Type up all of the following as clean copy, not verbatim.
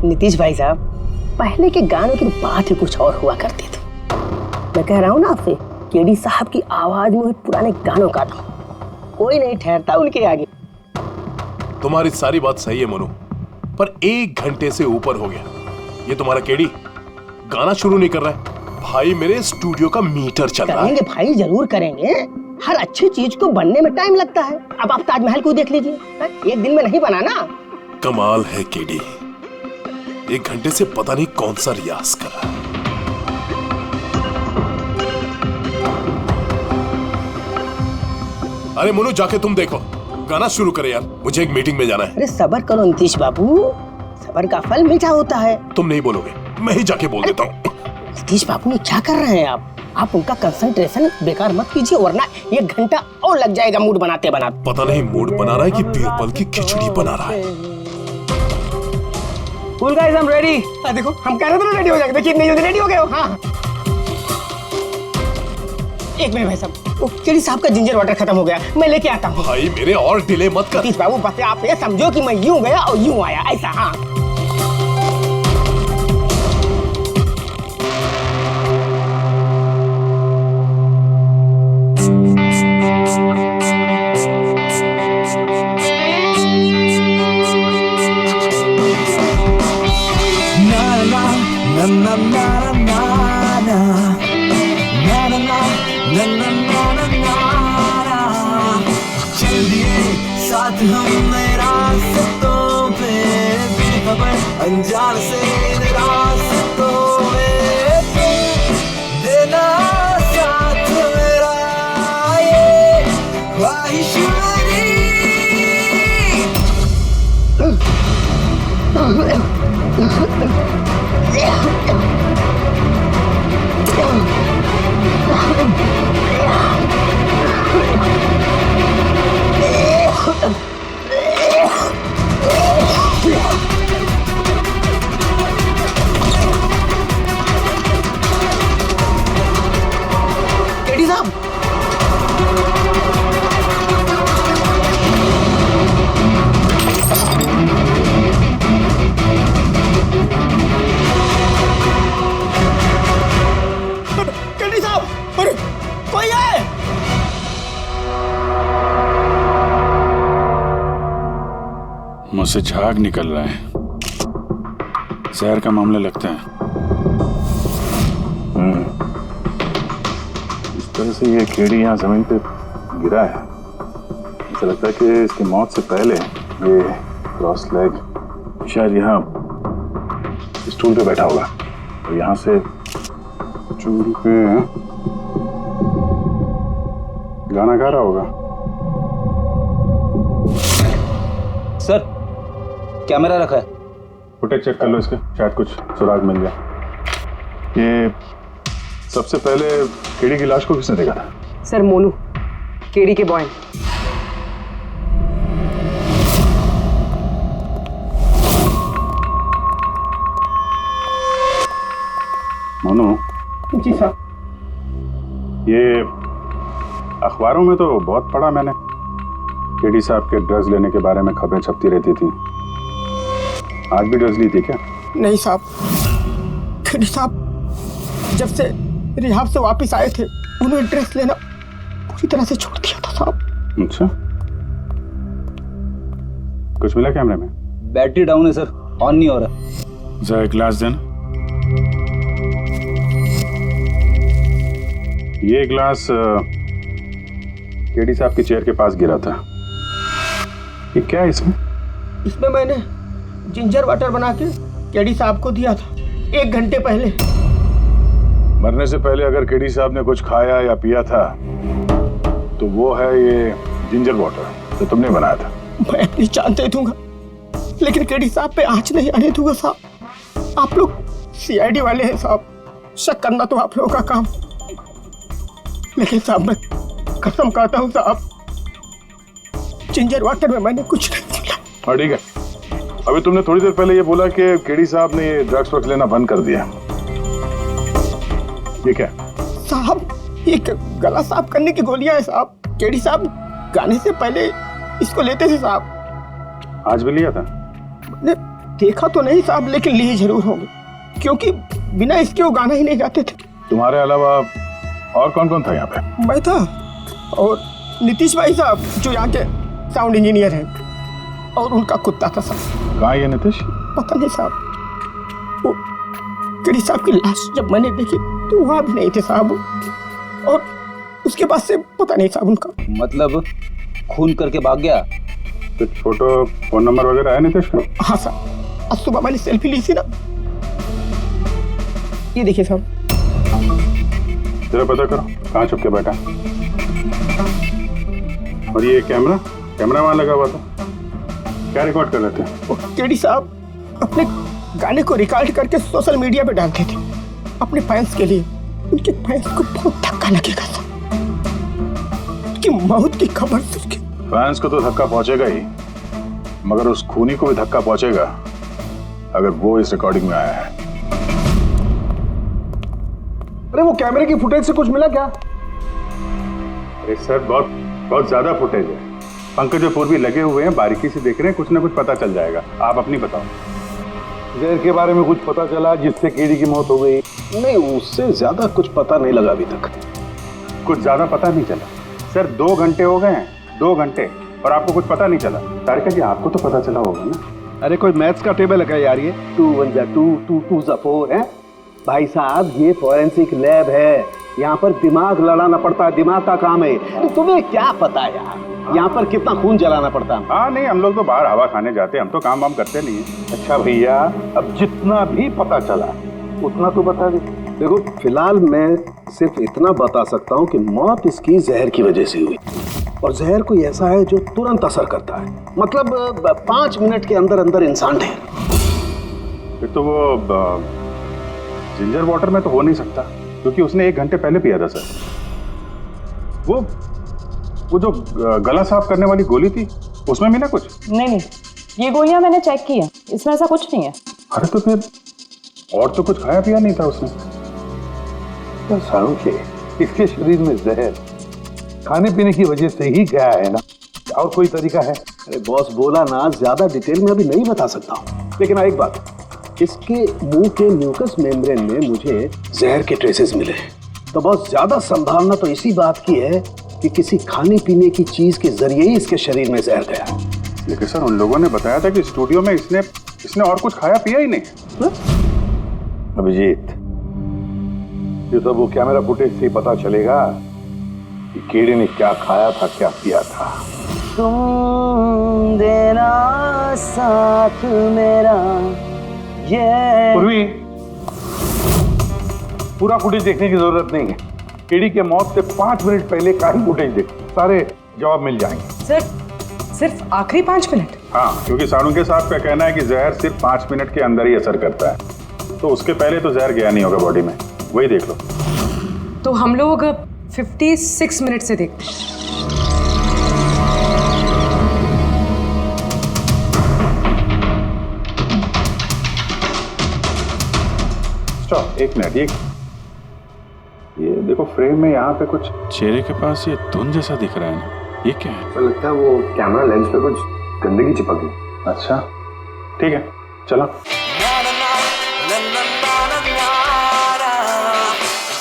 नीतीश भाई साहब, पहले के गानों की बात ही कुछ और हुआ करती थी। मैं कह रहा हूँ ना आपसे, केडी साहब की आवाज में पुराने गानों का था, कोई नहीं ठहरता उनके आगे। तुम्हारी सारी बात सही है मनु, पर 1 घंटे से ऊपर हो गया, ये तुम्हारा केडी गाना शुरू नहीं कर रहा है। भाई मेरे स्टूडियो का मीटर चल रहा है। करेंगे भाई, जरूर करेंगे। हर अच्छी चीज को बनने में टाइम लगता है। अब आप ताजमहल को देख लीजिए, एक दिन में नहीं बना ना। कमाल है केडी, 1 घंटे से पता नहीं कौन सा रियाज कर रहा है। अरे मोनू, जाके तुम देखो, गाना शुरू करे यार, मुझे एक मीटिंग में जाना है। अरे सब्र करो नीतीश बाबू, सब्र का फल मीठा होता है। तुम नहीं बोलोगे, मैं ही जाके बोल देता हूँ। नीतीश बाबू, क्या कर रहे हैं आप उनका कंसंट्रेशन बेकार मत कीजिए, वरना 1 घंटा और लग जाएगा मूड बनाते बनाते। पता नहीं मूड बना रहा है कि बीरबल की खिचड़ी बना रहा है। Cool guys, I'm ready। देखो, हम कह रहे थे ना रेडी हो जाएंगे, देखिए इतनी जल्दी रेडी हो गए हो। हाँ, एक मिनट भाई साहब, वो केडी साहब का जिंजर वाटर खत्म हो गया, मैं लेके आता हूँ। भाई मेरे और डिले मत कर। नीतीश बाबू, बस आप ये समझो कि मैं यूं गया और यूं आया, ऐसा। हाँ, हम रास्तों पे बेखबर अनजान से रास्तों में देना साथ मेरा ये ख्वाहिश केडी साहब, केडी साहब, अरे कोई है? मुझसे झाग निकल रहा है, जहर का मामला लगता है। इस तरह से ये केडी यहाँ जमीन पे गिरा है, ऐसा लगता है कि इसकी मौत से पहले ये क्रॉस लेग शायद यहाँ स्टूल पे बैठा होगा और यहाँ से चूल पे गाना गा रहा होगा। सर, कैमरा रखा है, फुटेज चेक कर लो इसके, शायद कुछ सुराग मिल जाए। ये सबसे पहले केडी की लाश को किसने देखा था? सर, मोनू, केडी के बॉय। मोनू जी साहब। ये अखबारों में तो बहुत पढ़ा मैंने, केडी साहब के ड्रग्स लेने के बारे में खबरें छपती रहती थी। आज भी ड्रग्स ली थी क्या? नहीं साहब, केडी साहब जब से रिहाब से वापस आए थे, उन्होंने ड्रग्स लेना पूरी तरह से छोड़ दिया था साहब। अच्छा, कुछ मिला कैमरे में? बैटरी डाउन है सर, ऑन नहीं हो रहा। जरा एक ग्लास देना। ये ग्लास केडी साहब की चेयर के पास गिरा था। ये क्या है इसमें? इसमें मैंने जिंजर वाटर बना के केडी साहब को दिया था 1 घंटे पहले। मरने से पहले अगर केडी साहब ने कुछ खाया या पिया था तो वो है ये जिंजर वाटर जो तुमने बनाया था। मैं अपनी जान दे दूंगा, लेकिन केडी साहब पे आंच नहीं आने दूंगा साहब। आप लोग सीआईडी वाले हैं साहब, शक करना तो आप लोगों का काम, लेकिन साहब मैं कसम खाता हूँ साहब, जिंजर वाटर में मैंने कुछ नहीं मिला। हाँ ठीक है, अभी तुमने थोड़ी देर पहले ये बोला कि केडी साहब ने ये ड्रग्स वग्स लेना बंद कर दिया, ये क्या? साहब ये गला साफ करने की गोलियां हैं साहब। केडी साहब गाने से पहले इसको लेते थे साहब। आज भी लिया था? मैंने देखा तो नहीं साहब, लेकिन लिए जरूर होंगे, क्योंकि बिना इसके वो गाना ही नहीं गाते थे। तुम्हारे अलावा और कौन कौन था यहाँ पे? मैं था और नीतीश भाई साहब जो यहाँ के साउंड इंजीनियर हैं, और उनका कुत्ता था साहब। कहाँ है ये नीतीश? पता नहीं साहब, वो केडी साहब की लाश जब मैंने देखी तो वहाँ भी नहीं थे साहब, और उसके बाद से पता नहीं साहब उनका। मतलब खून करके भाग गया? कुछ फोटो फोन नंबर वगैरह है नीतीश का? हाँ साहब, आज सुबह मैंने सेल्फी ली थी ना, ये देखिए साहब। जरा पता करो कहाँ छुप के बैठा। और ये कैमरा वहां लगा हुआ था, क्या रिकॉर्ड कर रहे थे? वो केडी साहब अपने गाने को रिकॉर्ड करके सोशल मीडिया पे डालते थे अपने फैंस के लिए। उनके फैंस को बहुत धक्का लगेगा साहब, उनकी मौत की खबर सुन के। फैंस को तो धक्का पहुंचेगा ही, मगर उस खूनी को भी धक्का पहुंचेगा अगर वो इस रिकॉर्डिंग में आया है। अरे वो कैमरे की फुटेज से कुछ मिला क्या? अरे सर बहुत ज्यादा फुटेज है। पंकज और पूर्वी लगे हुए हैं, बारीकी से देख रहे हैं, कुछ ना कुछ पता चल जाएगा। आप अपनी बताओ। जहर के बारे में कुछ पता चला जिससे केडी की मौत हो गई? नहीं, उससे ज्यादा कुछ पता नहीं लगा अभी तक। कुछ ज्यादा पता नहीं चला सर, 2 घंटे हो गए हैं, 2 घंटे, और आपको कुछ पता नहीं चला। तारिका जी आपको तो पता चला होगा ना? अरे कोई मैथ्स का टेबल है यार? ये 2 1 जा 2 2 2 जा 4 है भाई साहब। ये फॉरेंसिक लैब है, यहाँ पर दिमाग लड़ाना पड़ता है, दिमाग का काम है। तो तुम्हें क्या पता यार यहाँ पर कितना खून जलाना पड़ता है? हाँ नहीं, हम लोग तो बाहर हवा खाने जाते हैं, हम तो काम वाम करते नहीं है। अच्छा भैया, अब जितना भी पता चला उतना तो बता दे। देखो फिलहाल मैं सिर्फ इतना बता सकता हूँ कि मौत इसकी जहर की वजह से हुई, और जहर कोई ऐसा है जो तुरंत असर करता है, मतलब 5 मिनट के अंदर अंदर इंसान ढेर। फिर तो वो जिंजर वाटर में तो हो नहीं सकता, क्योंकि उसने 1 घंटे पहले पिया था सर। वो जो गला साफ करने वाली गोली थी उसमें मिला कुछ? नहीं, ये गोलियां मैंने चेक की है, इसमें ऐसा कुछ नहीं है। अरे तो फिर और तो कुछ खाया पिया नहीं था उसने? सारों के इसके शरीर में जहर खाने पीने की वजह से ही गया है ना, और कोई तरीका है? अरे बॉस बोला ना, ज्यादा डिटेल में अभी नहीं बता सकता हूँ, लेकिन एक बात, इसके मुंह के म्यूकस मेम्ब्रेन में मुझे जहर के ट्रेसेस मिले हैं। तो बहुत ज्यादा संभावना तो इसी बात की है कि किसी खाने पीने की चीज के जरिए ही इसके शरीर में जहर गया। लेकिन सर उन लोगों ने बताया था कि स्टूडियो में इसने और कुछ खाया पिया ही नहीं। अभिजीत, ये तो वो कैमरा फुटेज से ही पता चलेगा कि केडी ने क्या खाया था, क्या पिया था। तुम देना साथ मेरा, ये पूर्वी, पूरा फुटेज देखने की जरूरत नहीं है। केडी के मौत से 5 मिनट पहले का ही फुटेज देख, सारे जवाब मिल जाएंगे। सर, सिर्फ आखिरी 5 मिनट? हाँ, क्योंकि सारुंगे साहब का कहना है कि जहर सिर्फ 5 मिनट के अंदर ही असर करता है, तो उसके पहले तो जहर गया नहीं होगा बॉडी में। वही देख लो। तो हम लोग 56 मिनट से देखते हैं। Stop, 1 minute. ये देखो फ्रेम में यहाँ पे कुछ चेहरे के पास ये धुन जैसा दिख रहा है ना, ये क्या है? लगता है वो कैमरा लेंस पे कुछ गंदगी चिपक गई। अच्छा ठीक है, चलो।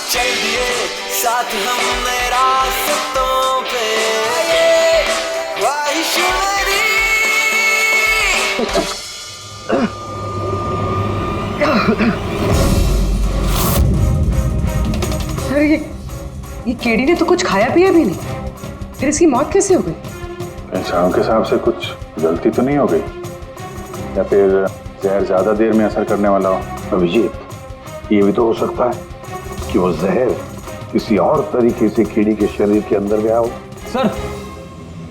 चल दिए साथ हम रास्तों पे, ख्वाहिश मेरी। सर, ये केडी ने तो कुछ खाया पिया भी नहीं, फिर इसकी मौत कैसे हो गई? इंसानों के हिसाब से कुछ गलती तो नहीं हो गई, या फिर जहर ज्यादा देर में असर करने वाला हो? अभिजीत, ये भी तो हो सकता है कि वो जहर किसी और तरीके से केडी के शरीर के अंदर गया हो। सर,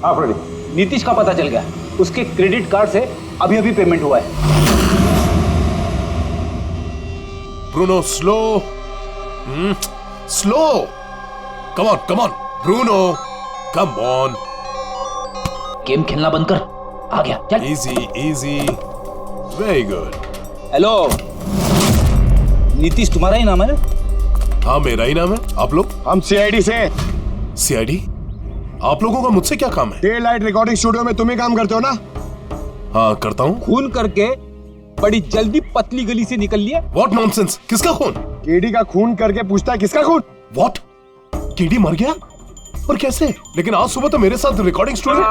आप रेडी? नीतीश का पता चल गया, उसके क्रेडिट कार्ड से अभी पेमेंट हुआ है। Bruno slow, slow, come on Bruno, come on. Game खेलना बंद कर, आ गया, चल। Easy, very good. Hello, Nitish तुम्हारा ही नाम है ना? हाँ मेरा ही नाम है। आप लोग? हम सीआईडी से। सीआईडी? आप लोगों का मुझसे क्या काम है? डे लाइट रिकॉर्डिंग स्टूडियो में तुम ही काम करते हो ना? हाँ करता हूँ। खून करके बड़ी जल्दी पतली गली से निकल लिया। What nonsense? किसका खून? केडी का खून करके पूछता है किसका खून? व्हाट? केडी मर गया? और कैसे? लेकिन आज सुबह तो मेरे साथ रिकॉर्डिंग स्टूडियो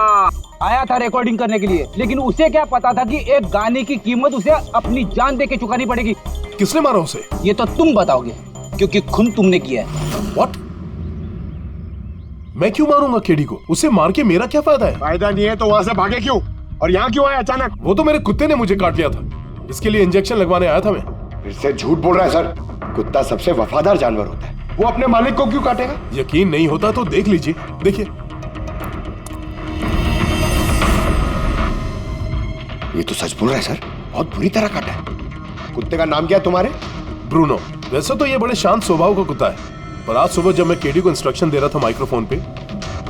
आया था रिकॉर्डिंग करने के लिए, लेकिन उसे क्या पता था कि एक गाने की कीमत उसे अपनी जान दे के चुकानी पड़ेगी। किसने मारा उसे? ये तो तुम बताओगे, क्योंकि खून तुमने किया है। व्हाट? मैं क्यों मारूंगा केडी को? उसे मार के मेरा क्या फायदा है? फायदा नहीं है तो वहां से भागे क्यों? और यहाँ क्यों आए अचानक? वो तो मेरे कुत्ते ने मुझे काट लिया था, इसके लिए इंजेक्शन लगवाने आया था मैं। फिर से झूठ बोल रहा है सर। कुत्ता सबसे वफादार जानवर होता है, वो अपने मालिक को क्यों काटेगा? यकीन नहीं होता तो देख लीजिए, देखिए। ये तो सच बोल रहा है सर, बहुत बुरी तरह काटा है। कुत्ते का नाम क्या है तुम्हारे? ब्रूनो। वैसे तो ये बड़े शांत स्वभाव का कुत्ता है, पर आज सुबह जब मैं केडी को इंस्ट्रक्शन दे रहा था माइक्रोफोन पे,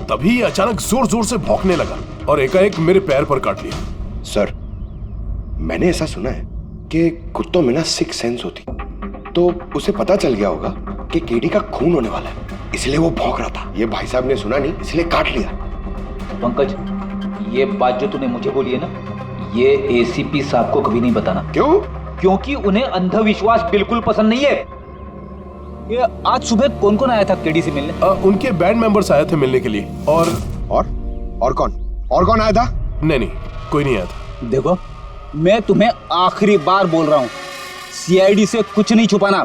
तभी ये अचानक जोर जोर से भौंकने लगा और एकाएक मेरे पैर पर काट लिया। सर, मैंने ऐसा सुना है कि कुत्तों में ना सिक्स सेंस होती, तो उसे पता चल गया होगा कि केडी का खून होने वाला है, इसलिए वो भौंक रहा था। ये भाई साहब ने सुना नहीं, इसलिए काट लिया। पंकज, ये बात जो तूने मुझे बोली है ना, ये एसीपी साहब को कभी नहीं बताना। क्यों? क्योंकि उन्हें अंधविश्वास बिल्कुल पसंद नहीं है। ये आज सुबह कौन कौन आया था केडी से मिलने? उनके बैंड मेंबर्स आए थे मिलने के लिए। और कौन आया था? नहीं, कोई नहीं आया था। देखो, मैं तुम्हें आखिरी बार बोल रहा हूँ, सीआईडी से कुछ नहीं छुपाना।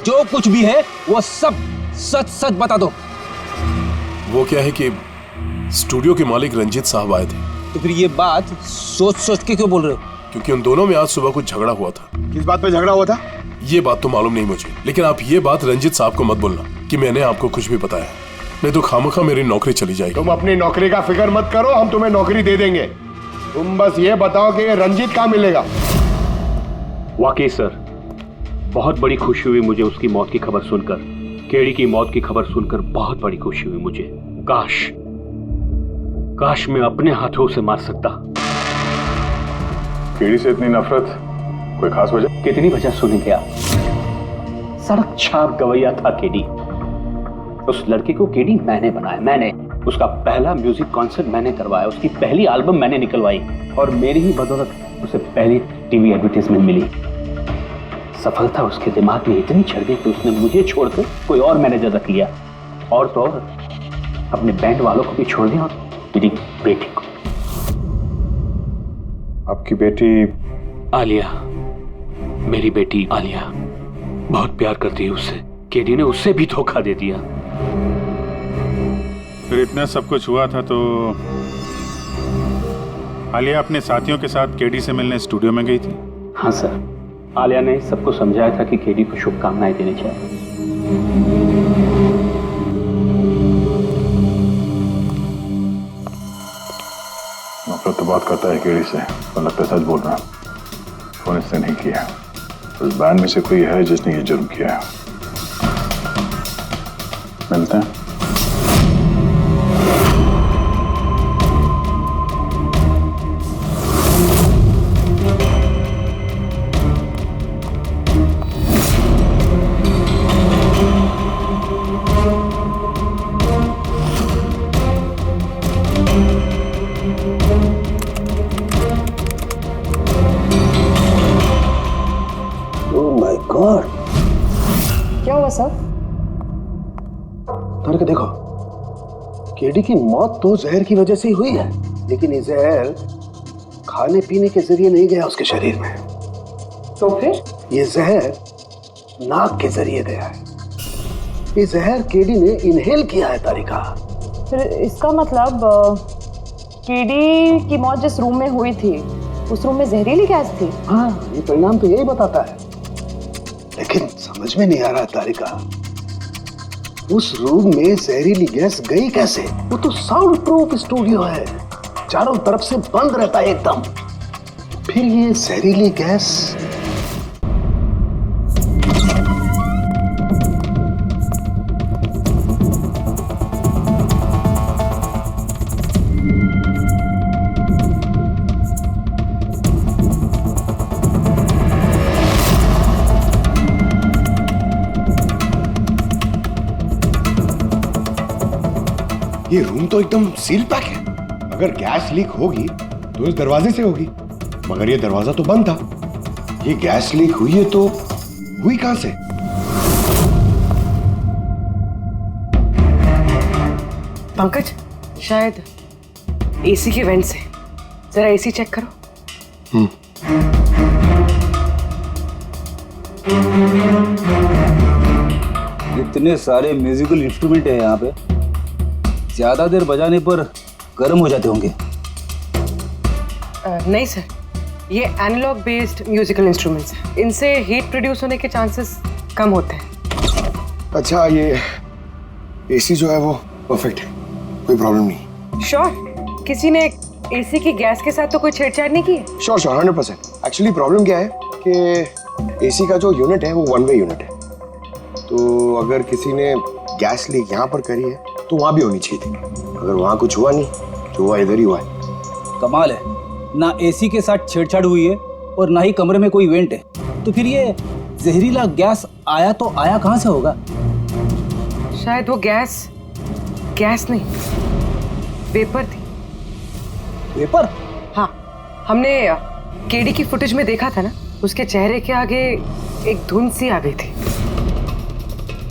जो कुछ भी है वो सब सच सच बता दो। वो क्या है कि स्टूडियो के मालिक रंजीत साहब आए थे। तो फिर ये बात सोच सोच के क्यों बोल रहे हो? क्योंकि उन दोनों में आज सुबह कुछ झगड़ा हुआ था। किस बात पे झगड़ा हुआ था? ये बात तो मालूम नहीं मुझे, लेकिन आप ये बात रंजीत साहब को मत बोलना कि मैंने आपको कुछ भी बताया, नहीं तो खामखा मेरी नौकरी चली जाएगी। तुम अपनी नौकरी का फिक्र मत करो, हम तुम्हें नौकरी दे देंगे। तुम बस ये बताओ कि रंजीत कहाँ मिलेगा। वाकई सर, बहुत बड़ी खुशी हुई मुझे उसकी मौत की खबर सुनकर। केडी की मौत की खबर सुनकर बहुत बड़ी खुशी हुई मुझे। काश मैं अपने हाथों से मार सकता। केडी से इतनी नफरत, कोई खास वजह? कितनी वजह सुनेंगे आप? सड़क छाप गवैया था केडी। उस लड़के को केडी मैंने बनाया, मैंने उसका पहला म्यूजिक कॉन्सर्ट मैंने करवाया, उसकी पहली एल्बम मैंने निकलवाई, और मेरी ही बदौलत उसे पहली टीवी एडवर्टाइजमेंट मिली। सफलता उसके दिमाग में इतनी चढ़ गई कि उसने मुझे छोड़कर कोई और मैनेजर रख लिया, और तो और अपने बैंड वालों को भी छोड़ दिया, और मेरी बेटी को। आपकी बेटी आलिया, मेरी बेटी आलिया बहुत प्यार करती है उससे। केडी ने उससे भी धोखा दे दिया। फिर इतना सब कुछ हुआ था तो आलिया अपने साथियों के साथ केडी से मिलने स्टूडियो में गई थी? हाँ सर, आलिया ने सबको समझाया था कि केडी को शुभकामनाएं देनी चाहिए। नफरत तो बात करता है केडी से, पर लगता है सच बोल रहा है। फोन इसने नहीं किया। उस बैंड में से कोई है जिसने ये जुर्म किया है। मिलते हैं। क्या हुआ सर? करके देखो, केडी की मौत तो जहर की वजह से ही हुई है, लेकिन ये जहर खाने पीने के जरिए नहीं गया उसके शरीर में। तो फिर? ये जहर नाक के जरिए गया है। ये जहर केडी ने इनहेल किया है तारिका। फिर इसका मतलब केडी की मौत जिस रूम में हुई थी, उस रूम में जहरीली गैस थी? हाँ, ये परिणाम तो यही बताता है, लेकिन समझ में नहीं आ रहा तारिका, उस रूम में जहरीली गैस गई कैसे? वो तो साउंड प्रूफ स्टूडियो है, चारों तरफ से बंद रहता है एकदम। फिर ये जहरीली गैस ये रूम तो एकदम सील पैक है। अगर गैस लीक होगी तो इस दरवाजे से होगी, मगर ये दरवाजा तो बंद था। ये गैस लीक हुई है तो हुई कहां से? पंकज, शायद एसी के वेंट से। जरा एसी चेक करो। इतने सारे म्यूजिकल इंस्ट्रूमेंट है यहाँ पे, ज्यादा देर बजाने पर गर्म हो जाते होंगे। नहीं सर, ये एनालॉग बेस्ड म्यूजिकल इंस्ट्रूमेंट्स हैं। इनसे हीट प्रोड्यूस होने के चांसेस कम होते हैं। अच्छा, ये एसी जो है वो परफेक्ट है, कोई प्रॉब्लम नहीं। श्योर? किसी ने एसी की गैस के साथ तो कोई छेड़छाड़ नहीं की है? श्योर 100%। एक्चुअली प्रॉब्लम क्या है कि एसी का जो यूनिट है वो वन वे यूनिट है, तो अगर किसी ने गैस लीक यहाँ पर करी है तो वहाँ भी होनी चाहिए थी। अगर वहाँ कुछ हुआ नहीं, जो हुआ इधर ही हुआ है। कमाल है, ना एसी के साथ छेड़छाड़ हुई है और ना ही कमरे में कोई वेंट है, तो फिर ये जहरीला गैस आया तो आया कहाँ से होगा? शायद वो गैस नहीं, वेपर थी। वेपर? हाँ, हमने केडी की फुटेज में देखा था ना, उसके चेहरे के आगे एक धुंध सी आ गई थी।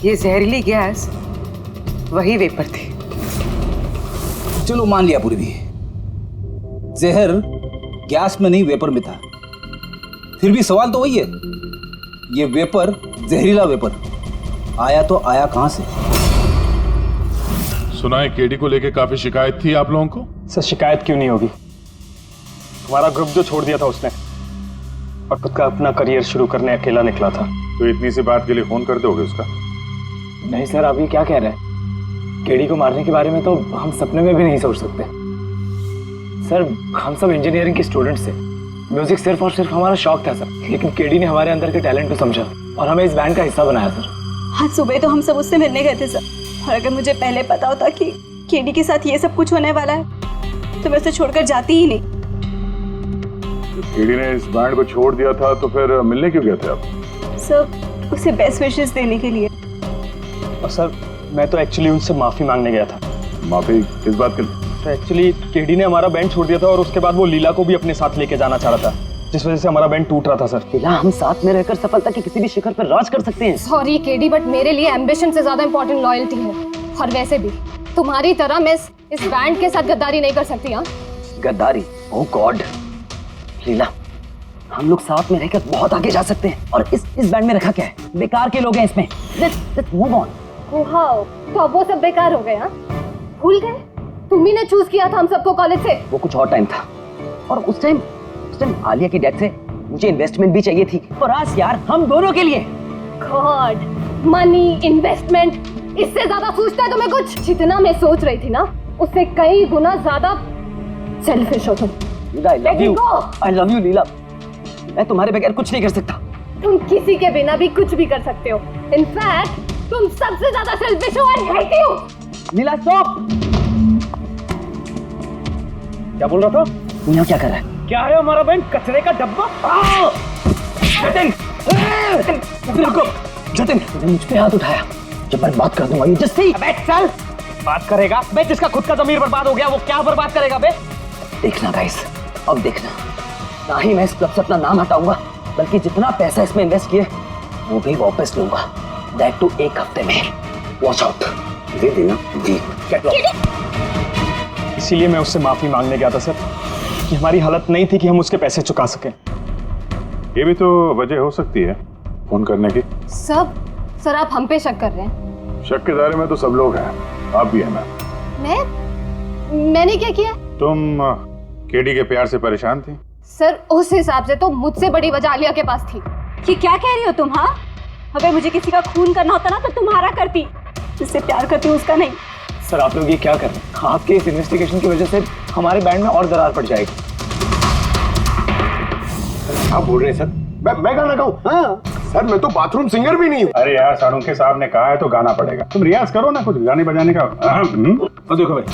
ये जहरीली गैस वही वेपर थी। चलो मान लिया पूर्वी, जहर गैस में नहीं वेपर में था, फिर भी सवाल तो वही है, ये वेपर, जहरीला वेपर आया तो आया कहां से? सुना है केडी को लेके काफी शिकायत थी आप लोगों को? सर शिकायत क्यों नहीं होगी, हमारा ग्रुप जो छोड़ दिया था उसने, और खुद का अपना करियर शुरू करने अकेला निकला था। तो इतनी सी बात के लिए फोन कर दोगे उसका? नहीं सर, आप ये क्या कह रहे हैं? केडी को मारने के बारे में तो हम सपने में भी नहीं सोच सकते। सर हम सब इंजीनियरिंग के स्टूडेंट्स थे, म्यूजिक सिर्फ और सिर्फ हमारा शौक था सर, लेकिन केडी ने हमारे अंदर के टैलेंट को समझा और हमें इस बैंड का हिस्सा बनाया सर। आज सुबह तो हम सब उससे मिलने गए थे सर, और अगर मुझे पहले पता होता कि केडी के साथ ये सब कुछ होने वाला है तो मैं उसे छोड़कर जाती ही नहीं। केडी ने इस बैंड को छोड़ दिया था तो फिर मिलने क्यों गए थे आप? सर उसे बेस्ट विशेस देने के लिए। और सर मैं तो एक्चुअली उनसे माफी मांगने गया था। माफी किस बात के लिए? तो एक्चुअली केडी ने हमारा बैंड छोड़ दिया था और उसके बाद वो लीला को भी अपने साथ लेके जाना चाह रहा था, जिस वजह से हमारा बैंड टूट रहा था सर। लीला, हम साथ में रहकर सफलता की किसी भी शिखर पर राज कर सकते हैं। सॉरी केडी, बट मेरे लिए एम्बिशन से ज्यादा इंपॉर्टेंट लॉयल्टी है, और वैसे भी तुम्हारी तरह मैं इस बैंड के साथ गद्दारी नहीं कर सकती। हाँ, गद्दारी? ओह गॉड लीला, हम लोग साथ में रहकर बहुत आगे जा सकते हैं, और इस बैंड में रखा क्या है? बेकार के लोग हैं इसमें। Let's move on. वाओ, तो अब वो सब बेकार हो गए? हाँ, भूल गए? तुम्ही ने चूज किया था हम सबको कॉलेज से। वो कुछ और टाइम था, और उस टाइम आलिया की डेथ से मुझे इन्वेस्टमेंट भी चाहिए थी, और आज यार हम दोनों के लिए। गॉड, मनी, इन्वेस्टमेंट, इससे ज्यादा सोचता है तुम्हें कुछ? जितना मैं सोच रही थी ना, उससे कई गुना ज्यादा सेल्फिश हो तुम। I love you लीला, मैं तुम्हारे बगैर कुछ नहीं कर सकता। तुम किसी के बिना भी कुछ भी कर सकते हो। इनफैक्ट तुम सबसे ज्यादा सेल्फिश हो। I hate you। Leela stop. क्या बोल रहा था? तू यहाँ क्या कर रहा है? क्या है हमारा बैंड? कचरे का डब्बा? जतिन, रुको। जतिन, तूने मुझ पे हाथ उठाया, जब मैं बात कर दूंगा ये जस्ट सी। अबे चल, बात करेगा बे? जिसका खुद का ज़मीर बर्बाद हो गया वो क्या बर्बाद करेगा बे? देखना गाइस, अब देखना, ना ही मैं इस क्लब से अपना नाम हटाऊंगा, बल्कि जितना पैसा इसमें इन्वेस्ट किए वो भी वापस लूंगा, दैट टू 1 हफ्ते में। Watch out. दे देना जी। इसीलिए मैं उससे माफी मांगने गया था सर, कि हमारी हालत नहीं थी कि हम उसके पैसे चुका सकें। ये भी तो वजह हो सकती है फोन करने की। सर आप हम पे शक कर रहे हैं? शक के दायरे में तो सब लोग हैं, आप भी हैं। मैंने क्या किया? तुम केडी के प्यार से परेशान थी? सर उस हिसाब से तो मुझसे बड़ी वजह आलिया के पास थी। ये क्या कह रही हो तुम? हाँ, अगर मुझे किसी का खून करना होता ना तो तुम्हारा करती, जिससे प्यार करती हूँ उसका नहीं। सर आप लोग ये क्या कर रहे हैं? आपके इस इन्वेस्टिगेशन की वजह से हमारे बैंड में और दरार पड़ जाएगी। आप बोल रहे हैं सर? मैं गाना गाऊं? हाँ सर, मैं तो बाथरूम सिंगर भी नहीं हूँ। अरे यार, सालुंखे साहब ने कहा है तो गाना पड़ेगा, तुम रियाज करो ना कुछ गाने बजाने का। तो देखो भाई,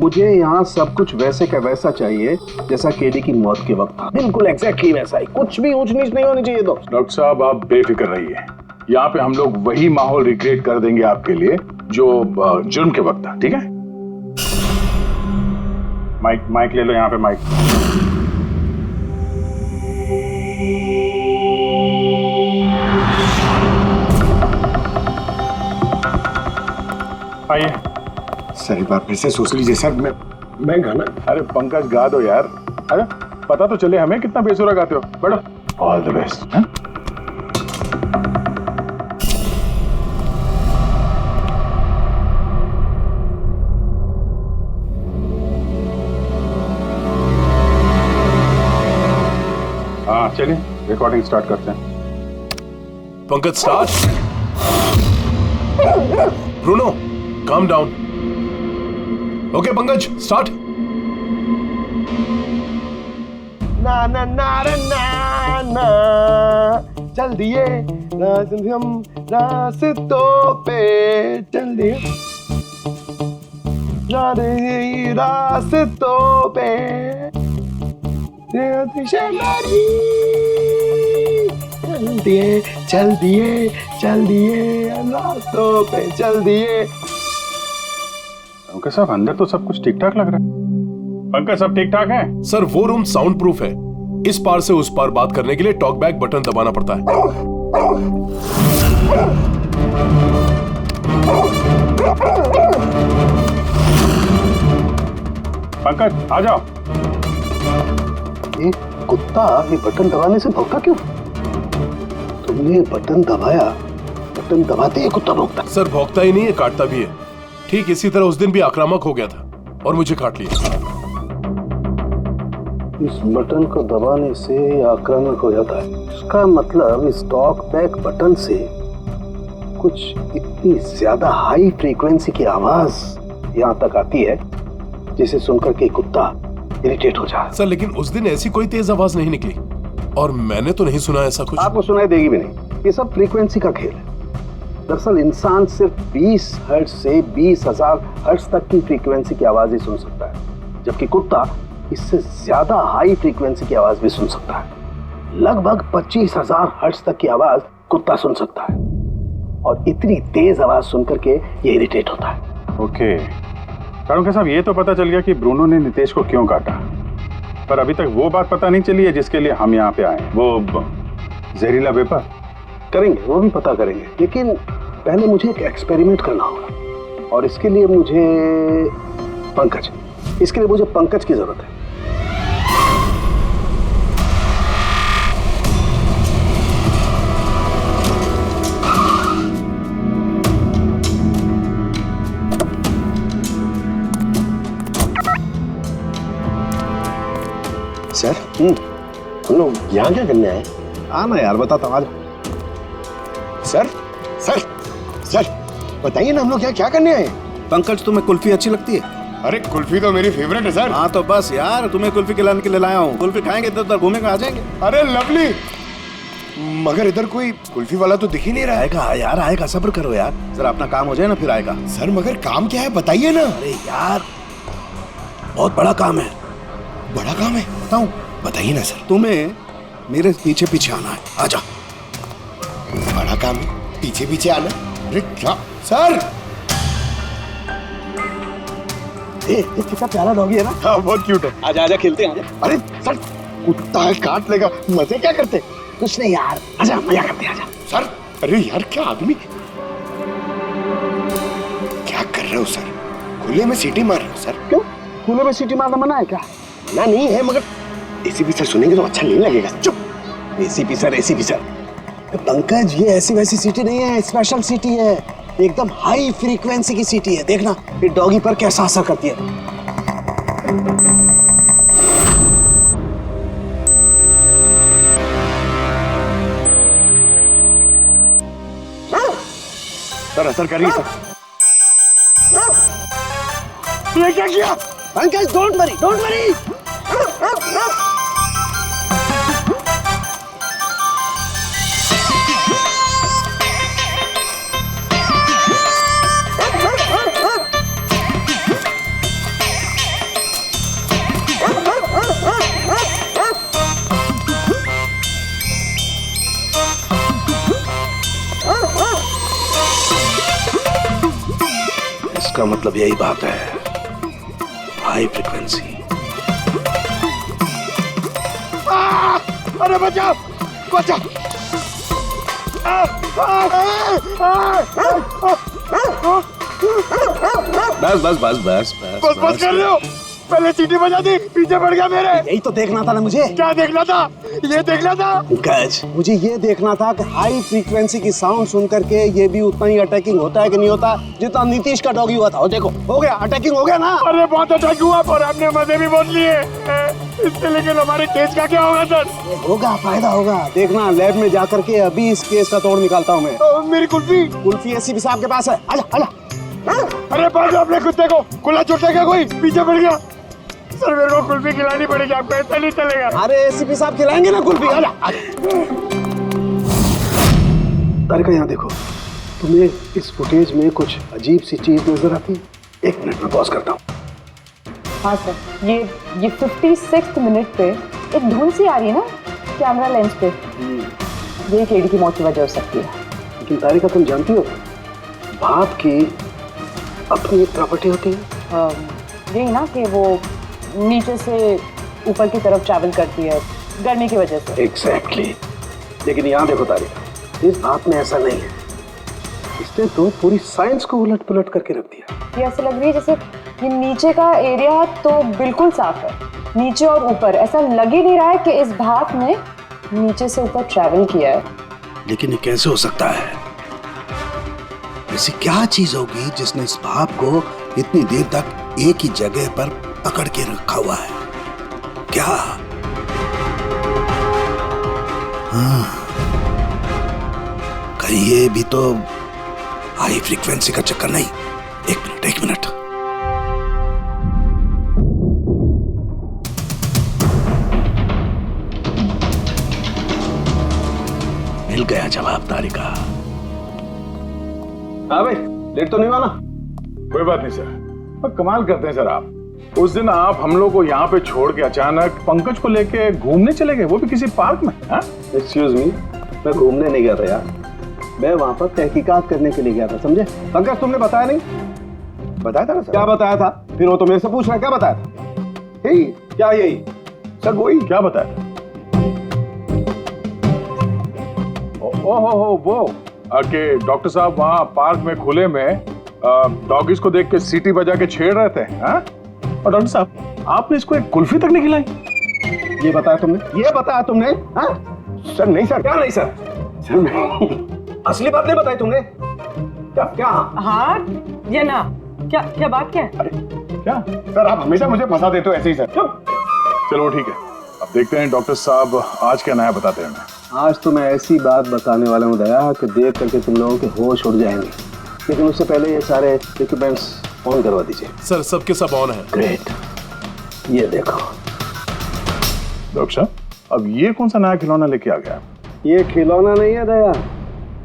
मुझे यहाँ सब कुछ वैसे का वैसा चाहिए जैसा केडी की मौत के वक्त था, बिल्कुल एग्जैक्टली वैसा ही, कुछ भी ऊंच नीच नहीं होनी चाहिए। तो डॉक्टर साहब आप बेफिक्र रहिए, यहाँ पे हम लोग वही माहौल रिक्रिएट कर देंगे आपके लिए जो जुर्म के वक्त था, ठीक है? माइक ले लो, यहाँ पे माइक। सर एक बार फिर से सोच लीजिए सर। मैं गाना। अरे पंकज गा दो यार। अरे पता तो चले हमें कितना बेसुरा गाते हो। बैठो। All the best. हाँ चलिए रिकॉर्डिंग स्टार्ट करते हैं। Pankaj start. Bruno calm down. Okay Pankaj start. ना ना ना रे ना ना चल दिए हम रास्तों पे चल दिए रास्तों पे चल दिए रास्तों पे चल दिए। पंकज साहब अंदर तो सब कुछ ठीक ठाक लग रहा है। पंकज सब ठीक ठाक है? सर वो रूम साउंड प्रूफ है। इस पार से उस पार बात करने के लिए टॉक बैक बटन दबाना पड़ता है। पंकज आ जाओ। ये कुत्ता ये बटन दबाने से भौंका क्यों? तुमने बटन दबाया, बटन दबाते ही कुत्ता भौंकता। सर भौंकता ही नहीं है, काटता भी है। ठीक इसी तरह उस दिन भी आक्रामक हो गया था और मुझे काट लिया। इस बटन को दबाने से आक्रामक हो जाता है। इसका मतलब इस टॉक बैक बटन से कुछ इतनी ज्यादा हाई फ्रीक्वेंसी की आवाज यहाँ तक आती है जिसे सुनकर के कुत्ता इरिटेट हो जाए। सर लेकिन उस दिन ऐसी कोई तेज आवाज नहीं निकली और मैंने तो नहीं सुना ऐसा कुछ। आपको सुनाई देगी भी नहीं। ये सब फ्रीक्वेंसी का खेल है। दरअसल इंसान सिर्फ 20 हर्ट्ज से 20,000 हर्ट्ज तक की फ्रीक्वेंसी की आवाज ही सुन सकता है, जबकि कुत्ता इससे ज्यादा हाई फ्रीक्वेंसी की आवाज भी सुन सकता है। लगभग 25,000 हर्ट्ज तक की आवाज कुत्ता सुन सकता है और इतनी तेज आवाज सुनकर के ये इरिटेट होता है। ओके कारुंके साहब, ये तो पता चल गया कि ब्रूनो ने नितेश को क्यों काटा, पर अभी तक वो बात पता नहीं चली है जिसके लिए हम यहाँ पे आए। वो जहरीला वेपर करेंगे, वो भी पता करेंगे, लेकिन पहले मुझे एक एक्सपेरिमेंट करना होगा और इसके लिए मुझे पंकज की जरूरत है। सर हम लोग यहाँ क्या करने आए? आना यार, बताता हूँ। सर सर सर बताइए ना, हम लोग यहाँ क्या करने आए? पंकज तुम्हें कुल्फी अच्छी लगती है? अरे कुल्फी तो मेरी फेवरेट है सर। हाँ तो बस यार, तुम्हें कुल्फी खिलाने के लिए लाया हूँ। कुल्फी खाएंगे इधर उधर घूमेंगे, आ जाएंगे। अरे लवली, मगर इधर कोई कुल्फी वाला तो दिख ही नहीं रहा है। आएगा यार, आएगा, सब्र करो यार, जरा अपना काम हो जाए ना फिर आएगा। सर मगर काम क्या है बताइए ना। अरे यार बहुत बड़ा काम है। बड़ा काम है? बताऊं? बताइए ना सर। तुम्हें मेरे पीछे पीछे आना है, आजा। बड़ा काम है, पीछे पीछे आना? अरे क्या सर? कितना प्यारा डॉगी है ना। हाँ बहुत क्यूट है। आजा आजा खेलते हैं। अरे सर कुत्ता है, काट लेगा। मजे क्या करते? कुछ नहीं यार, आजा मजा करते हैं, आजा। सर अरे यार क्या आदमी, क्या कर रहे हो सर? खुले में सीटी मार रहे हो सर? क्यों? खुले में सीटी मारना मना है क्या? मना नहीं है, मगर एसीपी सर सुनेंगे तो अच्छा नहीं लगेगा। चुप। एसीपी सर पंकज, ये ऐसी वैसी सीटी नहीं है, स्पेशल सीटी है, एकदम हाई फ्रीक्वेंसी की सीटी है। देखना ये डॉगी पर कैसा असर करती है। सर असर करिए सर। ये क्या किया? Pankaj don't worry, don't worry. इसका मतलब यही बात है, हाई फ्रीक्वेंसी। अरे बचाओ बचाओ। बस बस बस बस बस बस कर रहे हो, पहले सीटी बजा दी, पीछे पड़ गया मेरे। यही तो देखना था ना मुझे। क्या देखना था? ये देखना था पंकज, मुझे ये देखना था कि हाई फ्रीक्वेंसी की साउंड सुन करके ये भी उतना ही अटैकिंग होता है कि नहीं होता जितना नीतीश का डॉगी हुआ था। और देखो हो गया, अटैकिंग हो गया ना। अरे बहुत अटैक हुआ और हमने मजे भी बहुत लिए इससे, लेकिन हमारे केस का क्या होगा सर? होगा, फायदा होगा। देखना लैब में जाकर के अभी इस केस का तोड़ निकालता हूँ मैं। मेरी कुल्फी एसीपी साहब के पास है, आजा आजा। अरे बाजू अपने कुत्ते को, खुला छूटेगा कोई, पीछे पड़ गया। सर मेरे को कुल्फी खिलानी पड़ेगी, आपको ऐसा नहीं चलेगा। अरे एसीपी साहब खिलाएंगे ना कुल्फी, आजा। तारिका यहाँ देखो, तुम्हें इस फुटेज में कुछ अजीब सी चीज नजर आती है? 1 मिनट में पॉज करता हूँ। हाँ सर, ये 56 मिनट पे एक धुन सी आ रही है ना कैमरा लेंस पे, ये केडी की मौत की वजह हो सकती है। लेकिन तारिका तुम जानती हो भाप की अपनी एक प्रॉपर्टी होती है, यही ना कि वो नीचे से ऊपर की तरफ ट्रैवल करती है गर्मी की वजह से। एग्जैक्टली। लेकिन यहाँ देखो तारिका, इस भाप में ऐसा नहीं है। इसने तो पूरी साइंस को उलट पुलट करके रख दिया। ये ऐसा लग रही है जैसे ये नीचे का एरिया तो बिल्कुल साफ है, नीचे और ऊपर ऐसा लग ही नहीं रहा है कि इस भाप ने नीचे से ऊपर ट्रैवल किया है। लेकिन ये कैसे हो सकता है? ऐसी क्या चीज होगी जिसने इस भाप को इतनी देर तक एक ही जगह पर पकड़ के रखा हुआ है? क्या? हाँ, कहीं ये भी तो हाई फ्रीक्वेंसी का चक्कर नहीं? 1 मिनट। मिल गया जवाब तारिका। हाँ भाई, लेट तो नहीं हुआ ना? कोई बात नहीं सर। कमाल करते हैं सर आप। उस दिन आप हम लोग को यहाँ पे छोड़ के अचानक पंकज को लेके घूमने चले गए, वो भी किसी पार्क में। एक्सक्यूज मी, मैं घूमने नहीं गया था यार, मैं वहां पर तहकीकात करने के लिए गया था, समझे? पंकज तुमने बताया नहीं? बताया था ना सर। क्या बताया था? फिर वो तो मेरे से पूछ रहा है क्या बताया था? यही। क्या यही? सर वही। क्या बताया था? ओहो वो कि डॉक्टर साहब वहाँ पार्क में खुले में डॉगीज को देख के सीटी बजा के छेड़ रहे थे। हाँ? और डॉक्टर साहब आपने इसको एक कुल्फी तक नहीं खिलाई। ये बताया तुमने? ये बताया तुमने? हाँ? सर नहीं सर। क्या नहीं सर? सर नहीं, असली बात नहीं बताई तुमने। क्या? हाँ या ना? क्या बात क्या है? अरे क्या सर, आप हमेशा मुझे फंसा देते हो ऐसे ही सर। चलो ठीक है, अब देखते हैं डॉक्टर साहब आज क्या नया बताते हैं हमें। आज तो मैं ऐसी बात बताने वाला हूँ दया कि देख करके तुम लोगों के होश उड़ जाएंगे। लेकिन उससे पहले ये सारे इक्विपमेंट्स ऑन करवा दीजिए। सर सबके सब ऑन है। ग्रेट। ये देखो डॉक्टर साहब, अब ये कौन सा नया खिलौना लेके आ गया? ये खिलौना नहीं है दया,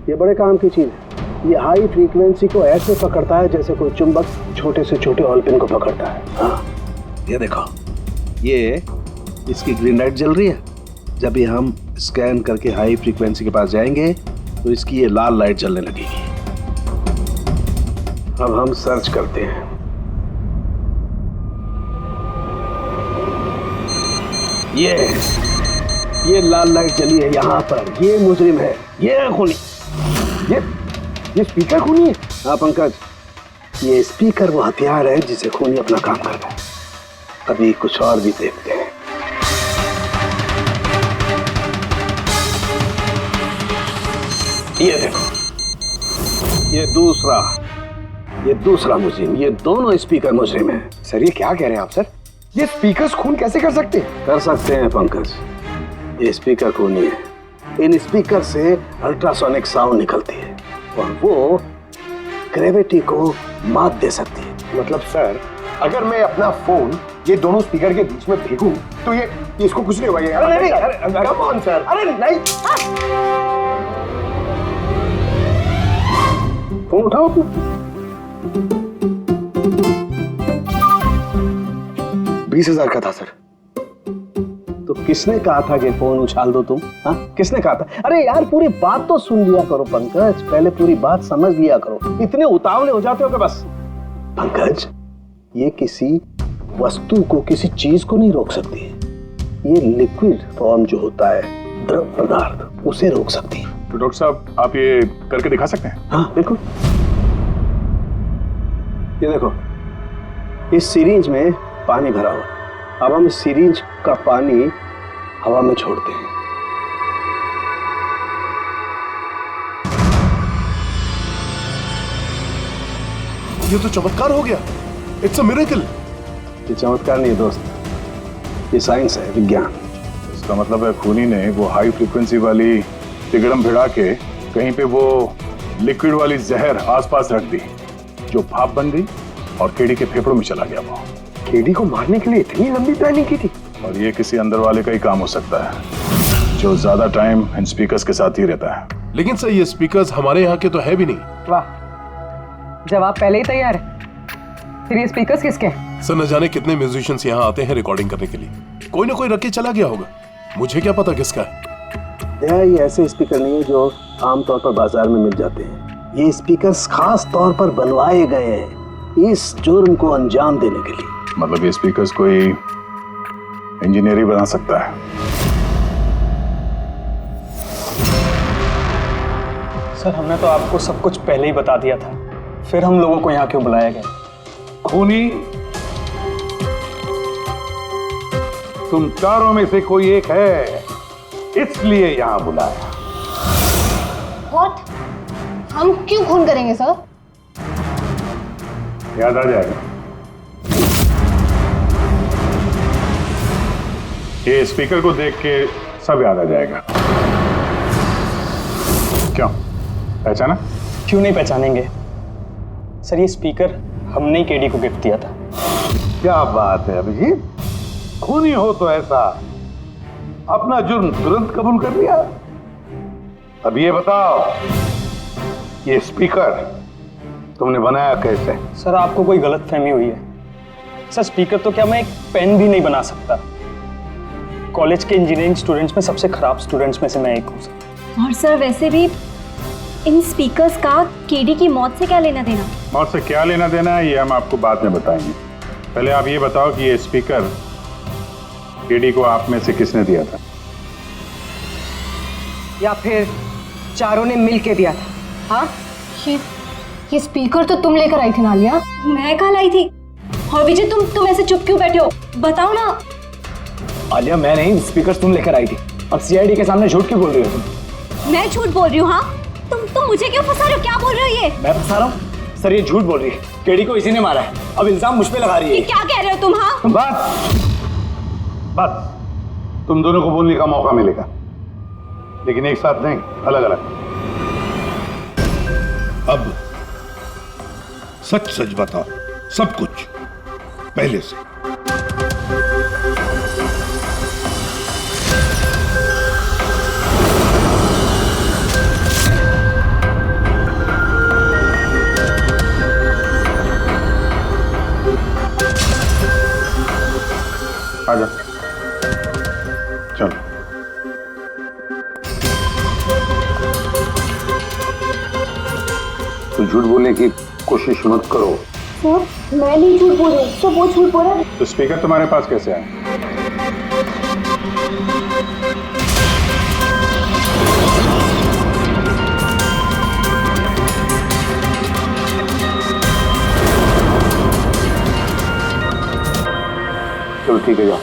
ये बड़े काम की चीज है। ये हाई फ्रीक्वेंसी को ऐसे पकड़ता है जैसे कोई चुंबक छोटे से छोटे ऑलपिन को पकड़ता है। हाँ, ये देखो, ये इसकी ग्रीन लाइट जल रही है। जब ये हम स्कैन करके हाई फ्रीक्वेंसी के पास जाएंगे तो इसकी ये लाल लाइट जलने लगेगी। अब हम सर्च करते हैं। ये लाल लाइट जली है यहाँ पर। ये मुजरिम है, ये खूनी। ये स्पीकर खूनी है? हाँ पंकज, ये स्पीकर वो हथियार है जिसे खूनी अपना काम करता है। अभी कुछ और भी देखते हैं। ये देखो, ये दूसरा मुजरिम। ये दोनों स्पीकर मुजरिम है। सर ये क्या कह रहे हैं आप सर? ये स्पीकर्स खून कैसे कर सकते हैं? कर सकते हैं पंकज, ये स्पीकर खूनी है। इन स्पीकर से अल्ट्रासोनिक साउंड निकलती है और वो ग्रेविटी को मात दे सकती है। मतलब सर, अगर मैं अपना फोन ये दोनों स्पीकर के बीच में फेंकूं तो ये इसको कुछ नहीं होगा। ये अरे नहीं, अरे कम ऑन सर। अरे नहीं, फोन उठाओ अपना। 20,000 का था सर। तो किसने कहा था कि फोन उछाल दो तुम? हाँ, किसने कहा था? अरे यार पूरी बात तो सुन लिया करो पंकज, पहले पूरी बात समझ लिया करो। इतने उतावले हो जाते हो कि बस। पंकज, ये किसी वस्तु को, किसी चीज को नहीं रोक सकती। ये लिक्विड फॉर्म जो होता है, द्रव पदार्थ, उसे रोक सकती है। तो डॉक्टर साहब आप ये करके दिखा सकते हैं? हाँ बिल्कुल। ये देखो, इस सिरिंज में पानी भरा हुआ। अब हम इस सिरिंज का पानी हवा में छोड़ते हैं। ये तो चमत्कार हो गया। It's a miracle. ये चमत्कार नहीं है दोस्त, ये साइंस है, विज्ञान। इसका मतलब है खूनी ने वो हाई फ्रीक्वेंसी वाली तिगड़म भिड़ा के कहीं पे वो लिक्विड वाली जहर आसपास रख दी, जो भाप बन गई और केडी के फेफड़ों में चला गया। वो केडी को मारने के लिए इतनी लंबी प्लानिंग की थी। और ये किसी अंदर वाले का ही काम हो सकता है, जो ज्यादा टाइम इन स्पीकर्स के साथ ही रहता है। लेकिन सर ये स्पीकर्स हमारे यहाँ के तो है भी नहीं। वाह, जवाब पहले ही तैयार है। फिर ये स्पीकर्स किसके हैं? सर न जाने कितने म्यूजिशियंस यहाँ आते हैं रिकॉर्डिंग करने के लिए, कोई ना कोई रख के चला गया होगा। मुझे क्या पता किसका है। ये ऐसे स्पीकर नहीं है जो आमतौर पर बाजार में मिल जाते हैं। ये स्पीकर्स खास तौर पर बनवाए गए हैं इस जुर्म को अंजाम देने के लिए। मतलब ये स्पीकर्स कोई इंजीनियर ही बना सकता है। सर हमने तो आपको सब कुछ पहले ही बता दिया था, फिर हम लोगों को यहाँ क्यों बुलाया गया? खूनी तुम चारों में से कोई एक है, इसलिए यहां बुलाया। व्हाट? हम क्यों खून करेंगे सर? याद आ जाएगा। ये स्पीकर को देख के सब याद आ जाएगा। क्यों पहचाना? क्यों नहीं पहचानेंगे सर, ये स्पीकर हमने ही केडी को गिफ्ट दिया था। क्या बात है अभिजीत, खूनी हो तो ऐसा अपना जुर्म तुरंत कबूल कर लिया। अब ये बताओ, ये स्पीकर तुमने बनाया कैसे? सर आपको कोई गलतफहमी हुई है। सर स्पीकर तो क्या मैं एक पेन भी नहीं बना सकता। कॉलेज के इंजीनियरिंग स्टूडेंट्स में सबसे खराब स्टूडेंट्स में से मैं एक हूँ। और सर वैसे भी इन स्पीकर्स का केडी की मौत से क्या लेना देना? मौत से क्या लेना देना है ये हम आपको बाद में बताएंगे। पहले आप ये बताओ कि ये स्पीकर केडी को आप में से किसने दिया था? या फिर चारों ने मिल के दिया था? हाँ, ये स्पीकर तो तुम लेकर आई थी ना आलिया? मैं कहाँ लाई थी? और विजय तुम ऐसे चुप क्यों बैठे हो? बताओ ना। आलिया मैं नहीं, स्पीकर तुम लेकर आई थी। अब सीआईडी के सामने झूठ क्यों बोल रही हो तुम? मैं झूठ बोल रही हूँ? हाँ, तुम मुझे क्यों फंसा रहे हो? क्या बोल रहे हो ये? मैं फंसा रहा हूँ? सर ये झूठ बोल रही है, केडी को इसी ने मारा है। अब इल्जाम मुझ पे लगा रही है। क्या कह रहे हो तुम? हाँ बस तुम दोनों को बोलने का मौका मिलेगा, लेकिन एक साथ नहीं, अलग अलग। अब सच सच बताओ, सब कुछ पहले से। आजा चलो। तो झूठ बोलने की कोशिश मत करो। सर मैं नहीं झूठ बोल रही हूँ, सब वो झूठ बोल रहा है। तो स्पीकर तुम्हारे पास कैसे आया? चलो ठीक है, जाओ।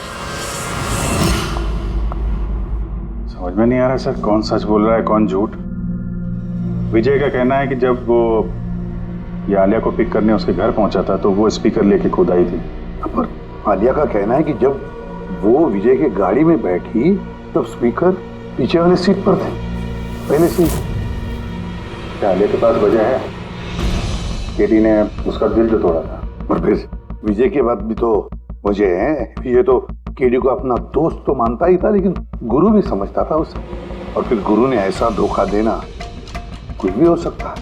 समझ में नहीं आ रहा सर, कौन सच बोल रहा है कौन झूठ। विजय का कहना है कि जब वो ये आलिया को पिक करने उसके घर पहुंचा था तो वो स्पीकर लेके खुद आई थी। पर आलिया का कहना है कि जब वो विजय की गाड़ी में बैठी तब स्पीकर पीछे वाले सीट पर थे, पहले से। क्या आलिया के पास वजह है? केडी ने उसका दिल जो तोड़ा था। और फिर विजय के बाद भी तो वजह है। ये तो केडी को अपना दोस्त तो मानता ही था, लेकिन गुरु भी समझता था उसे। और फिर गुरु ने ऐसा धोखा देना, कुछ भी हो सकता है।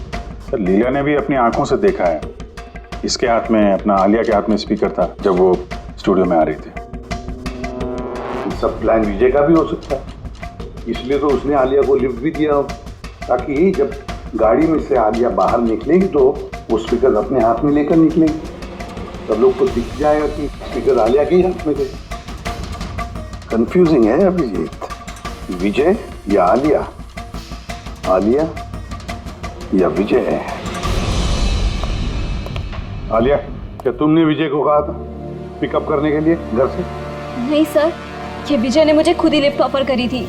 सर लीला ने भी अपनी आंखों से देखा है, इसके हाथ में, अपना आलिया के हाथ में स्पीकर था जब वो स्टूडियो में आ रही थी। सब प्लान विजय का भी हो सकता है, इसलिए तो उसने आलिया को लिफ्ट भी दिया, ताकि जब गाड़ी में से आलिया बाहर निकलेगी तो वो स्पीकर अपने हाथ में लेकर निकलेगी। सब लोग को दिख जाएगा कि स्पीकर आलिया के ही हाथ में थे। कंफ्यूजिंग है अभिजीत, विजय या आलिया, आलिया या विजय। आलिया, क्या तुमने विजय को कहा था पिकअप करने के लिए घर से? नहीं सर, ये विजय ने मुझे खुद ही लिफ्ट ऑफर करी थी।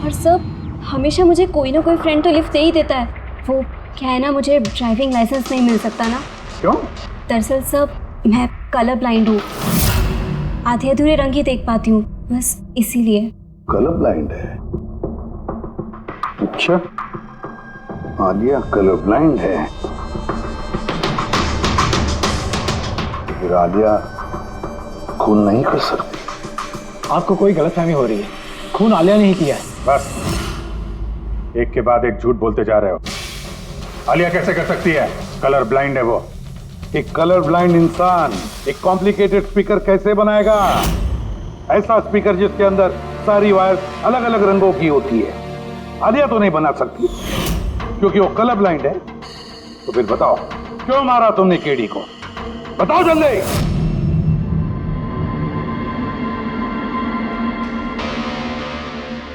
और सर, हमेशा मुझे कोई ना कोई फ्रेंड तो लिफ्ट दे ही देता है। वो क्या है ना, मुझे ड्राइविंग लाइसेंस नहीं मिल सकता ना। क्यों? दरअसल सर, मैं कलर ब्लाइंड हूँ, आधे अधूरे रंग ही देख पाती हूँ, बस इसीलिए। कलर ब्लाइंड है? अच्छा, आलिया कलर ब्लाइंड है। फिर आलिया खून नहीं कर सकती। आपको कोई गलतफहमी हो रही है, खून आलिया ने ही किया है। बस, एक के बाद एक झूठ बोलते जा रहे हो। आलिया कैसे कर सकती है? कलर ब्लाइंड है वो। एक कलर ब्लाइंड इंसान एक कॉम्प्लिकेटेड स्पीकर कैसे बनाएगा? ऐसा स्पीकर जिसके अंदर सारी वायर अलग अलग रंगों की होती है। आलिया तो नहीं बना सकती क्योंकि वो कलर ब्लाइंड है। तो फिर बताओ, क्यों मारा तुमने केडी को? बताओ जल्दी।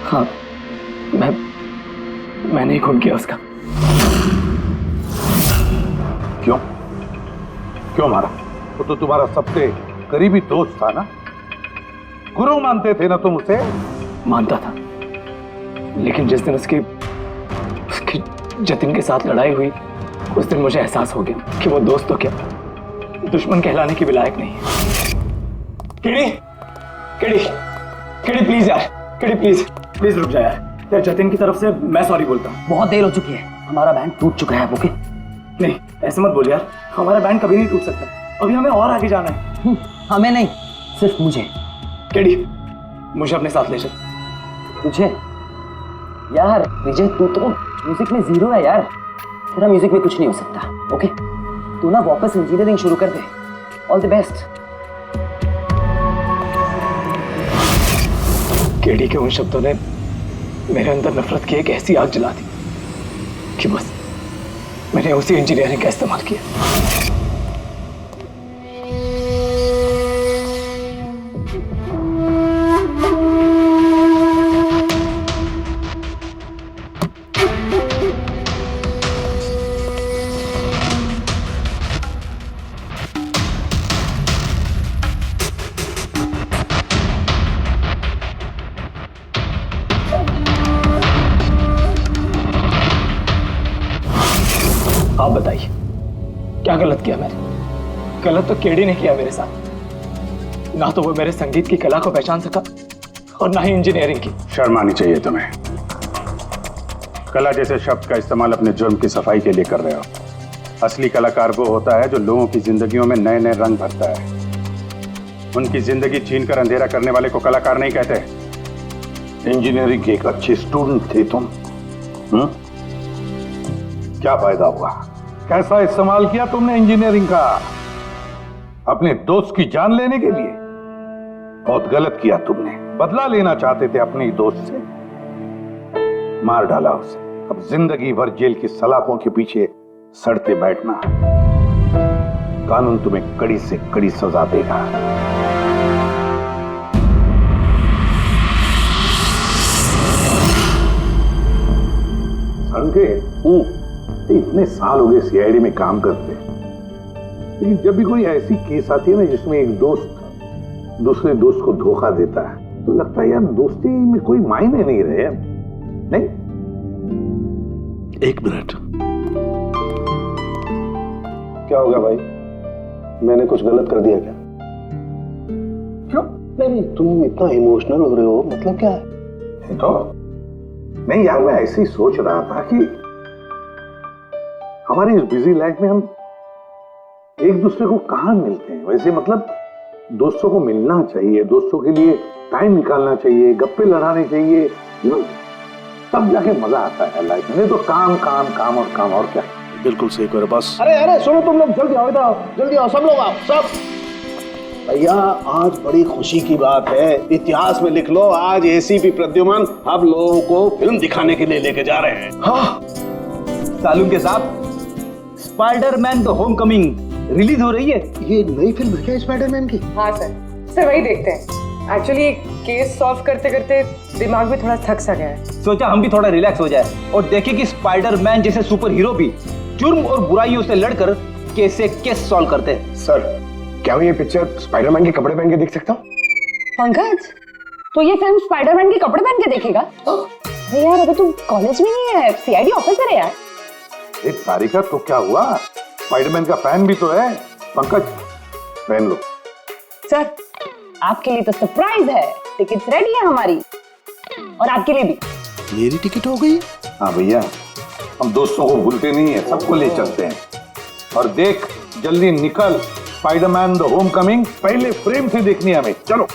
हाँ, मैंने ही खून किया उसका। क्यों? क्यों मारा? वो तो तुम्हारा सबसे करीबी दोस्त था ना, गुरु मानते थे ना तुम उसे? मानता था, लेकिन जिस दिन उसकी जतिन के साथ लड़ाई हुई, उस दिन मुझे एहसास हो गया कि वो दोस्त तो क्या, दुश्मन कहलाने की भी लायक नहीं है। केडी, केडी, केडी प्लीज यार, केडी प्लीज रुक जा यार। जतिन की तरफ से मैं सॉरी बोलता हूँ। बहुत देर हो चुकी है, हमारा बैंड टूट चुका है। ओके? नहीं, ऐसे मत बोल यार, हमारा बैंड कभी नहीं टूट सकता। अभी हमें और आगे जाना है। हमें नहीं, सिर्फ मुझे। केडी, मुझे अपने साथ ले चल। तुझे? यार विजय, तू तो म्यूजिक में जीरो है यार, तेरा म्यूजिक में कुछ नहीं हो सकता। ओके? तू ना वापस इंजीनियरिंग शुरू कर दे। All the best. केडी के उन शब्दों ने मेरे अंदर नफरत की एक ऐसी आग जला दी कि बस मैंने उसी इंजीनियरिंग का इस्तेमाल किया। आप बताइए, क्या गलत किया मैंने? गलत तो केडी ने किया मेरे साथ। ना तो वो मेरे संगीत की कला को पहचान सका और ना ही इंजीनियरिंग की। शर्म आनी चाहिए तुम्हें। कला जैसे शब्द का इस्तेमाल अपने जुर्म की सफाई के लिए कर रहे हो। असली कलाकार वो होता है जो लोगों की जिंदगियों में नए नए रंग भरता है। उनकी जिंदगी छीनकर अंधेरा करने वाले को कलाकार नहीं कहते। इंजीनियरिंग के एक अच्छे स्टूडेंट थे तुम। क्या फायदा हुआ? कैसा इस्तेमाल किया तुमने इंजीनियरिंग का? अपने दोस्त की जान लेने के लिए? बहुत गलत किया तुमने। बदला लेना चाहते थे अपने ही दोस्त से, मार डाला उसे। अब जिंदगी भर जेल की सलाखों के पीछे सड़ते बैठना। कानून तुम्हें कड़ी से कड़ी सजा देगा। संकेत, इतने साल हो गए सीआईडी में काम करते, लेकिन जब भी कोई ऐसी केस आती है ना जिसमें एक दोस्त दूसरे दोस्त को धोखा देता है, तो लगता है यार दोस्ती में कोई मायने नहीं रहे। नहीं? एक मिनट। क्या हो गया भाई? मैंने कुछ गलत कर दिया क्या? क्यों? नहीं, तुम इतना इमोशनल हो रहे हो, मतलब क्या है? तो नहीं यार, मैं ऐसे ही सोच रहा था कि हमारी इस बिजी लाइफ में हम एक दूसरे को कहां मिलते हैं। वैसे मतलब दोस्तों को मिलना चाहिए, दोस्तों के लिए टाइम निकालना चाहिए, गप्पे लड़ाने चाहिए, तब जाके मजा आता है लाइफ में। तो काम काम काम और काम, और क्या। बिल्कुल सही करो बस। अरे सुनो तुम लोग, जल्दी आओ, इधर आओ, जल्दी आओ, सब लोग आओ, सब। भैया आज बड़ी खुशी की बात है, इतिहास में लिख लो, आज एसीपी प्रद्युमन हम लोगों को फिल्म दिखाने के लिए लेके जा रहे हैं। हाँ, सालूम के साथ स्पाइडरमैन द होमकमिंग रिलीज हो रही है। ये नई फिल्म है क्या स्पाइडरमैन की? हाँ सर वही देखते हैं। एक्चुअली केस सॉल्व करते करते दिमाग में थोड़ा थक सा गया है। सोचा हम भी थोड़ा रिलैक्स हो जाए और देखें कि स्पाइडरमैन जैसे सुपर हीरो भी जुर्म और बुराइयों से लड़कर केस से केस सॉल्व करते हैं। सर, क्या मैं ये पिक्चर स्पाइडरमैन के कपड़े पहन के देख सकता हूँ? पंकज, तो ये फिल्म स्पाइडरमैन के कपड़े पहन के देखेगा? अरे यार, अभी तू कॉलेज में ही है, सीआईडी ऑफिसर है यार। एक सारिका, तो क्या हुआ? स्पाइडरमैन का फैन भी तो है। पंकज, पहन लो। सर, आपके लिए तो सरप्राइज है, टिकट्स रेडी है हमारी, और आपके लिए भी। मेरी टिकट हो गई? हाँ भैया, हम दोस्तों को भूलते नहीं है, सबको ले चलते हैं। और देख, जल्दी निकल, स्पाइडरमैन द होम कमिंग पहले फ्रेम से देखनी है हमें। चलो।